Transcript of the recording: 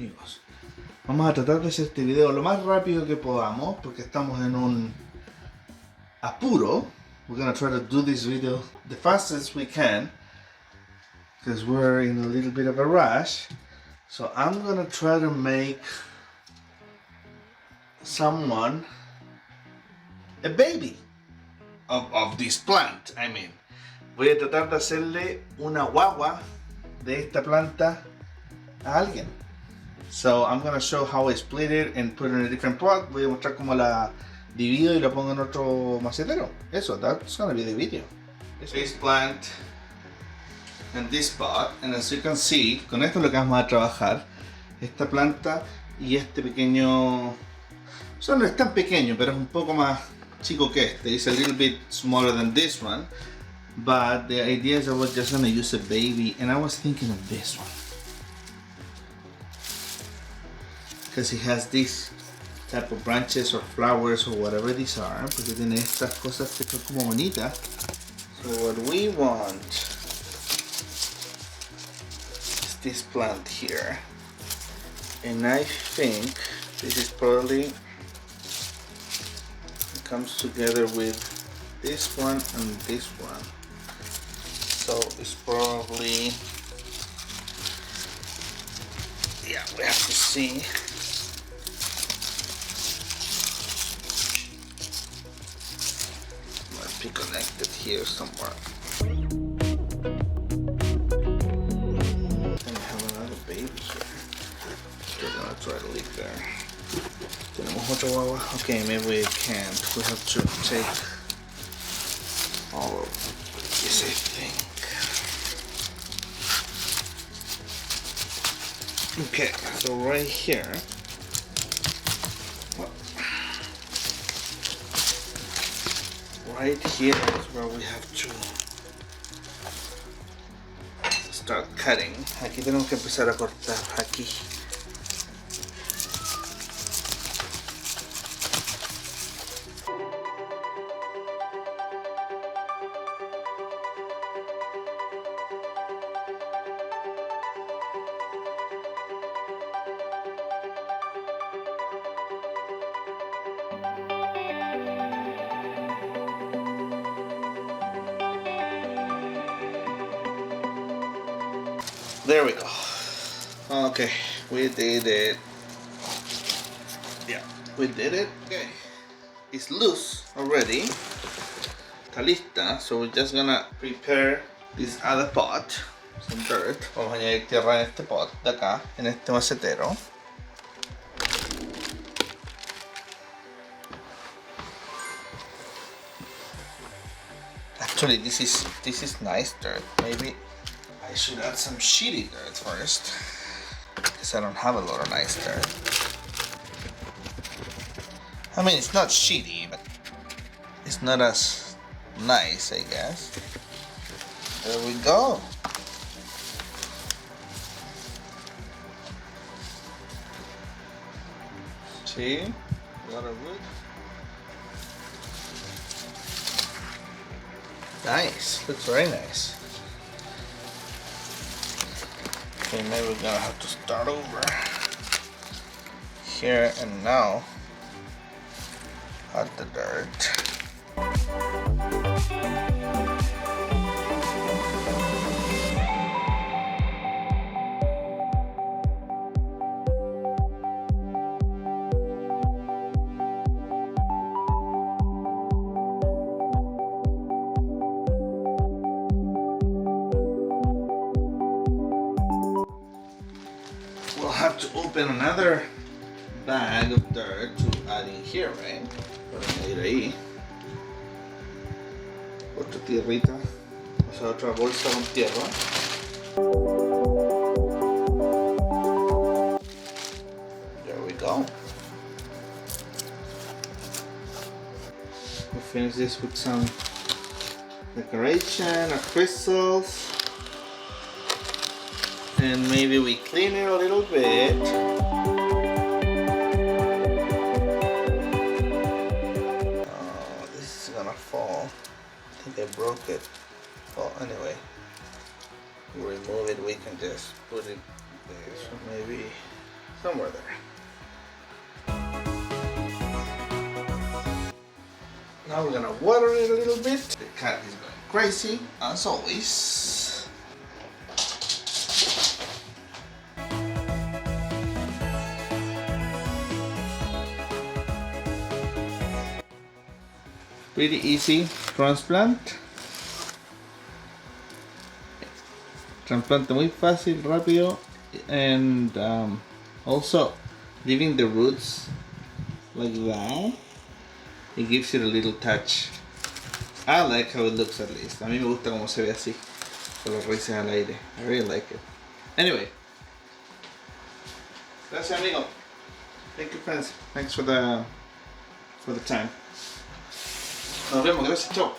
amigos. Vamos a tratar de hacer este video lo más rápido que podamos porque estamos en un apuro. We're gonna try to do this video the fastest we can because we're in a little bit of a rush. So I'm gonna try to make someone a baby of this plant. I mean, voy a tratar de hacerle una guagua de esta planta a alguien. So I'm gonna show how I split it and put it in a different pot. Voy a mostrar cómo la divido y la pongo en otro macetero. Eso, that's gonna be the video. This plant and this pot, and as you can see, con esto es lo que vamos a trabajar. Esta planta y este pequeño, o sea, no es tan pequeño, pero es un poco más chico que este. It's a little bit smaller than this one, but the idea is I was just gonna use a baby, and I was thinking of this one because it has this type of branches or flowers or whatever these are, porque tiene estas cosas que son como bonitas. So what we want is this plant here, and I think this is probably comes together with this one and this one, so it's probably, yeah, we have to see. Might be connected here somewhere. And I have another baby here. We're gonna try to leave there. Tenemos otro guagua. Okay, maybe we can't. We have to take all of this, I think. Okay, so right here. Right here is where we have to start cutting. Aquí tenemos que empezar a cortar. Aquí. There we go. Okay, we did it. Yeah, we did it. Okay, it's loose already. Está lista. So we're just gonna prepare this other pot. Some dirt. Vamos a añadir tierra en este pot de acá, en este macetero. Actually, this is nice dirt. Maybe I should add some shitty dirt first, because I don't have a lot of nice dirt. I mean, it's not shitty, but it's not as nice, I guess. There we go. See? A lot of wood. Nice. Looks very nice. Okay, maybe we're gonna have to start over here and now add the dirt. We'll have to open another bag of dirt to add in here, right? Para añadir ahí. Otra tierrita, o sea, otra bolsa con tierra. There we go. We'll finish this with some decoration or crystals. And maybe we clean it a little bit. Oh, this is gonna fall. I think I broke it. Well, anyway, we remove it. We can just put it there. So maybe Somewhere there. Now we're gonna water it a little bit. The cat is going crazy, as always. Pretty easy transplant. Trasplante muy fácil, rápido, and also leaving the roots like that. It gives it a little touch. I like how it looks, at least. A mí me gusta cómo se ve así, con las raíces al aire. I really like it. Anyway. Gracias, amigo. Thank you, friends. Thanks for the time. Nos vemos. Gracias. Chao.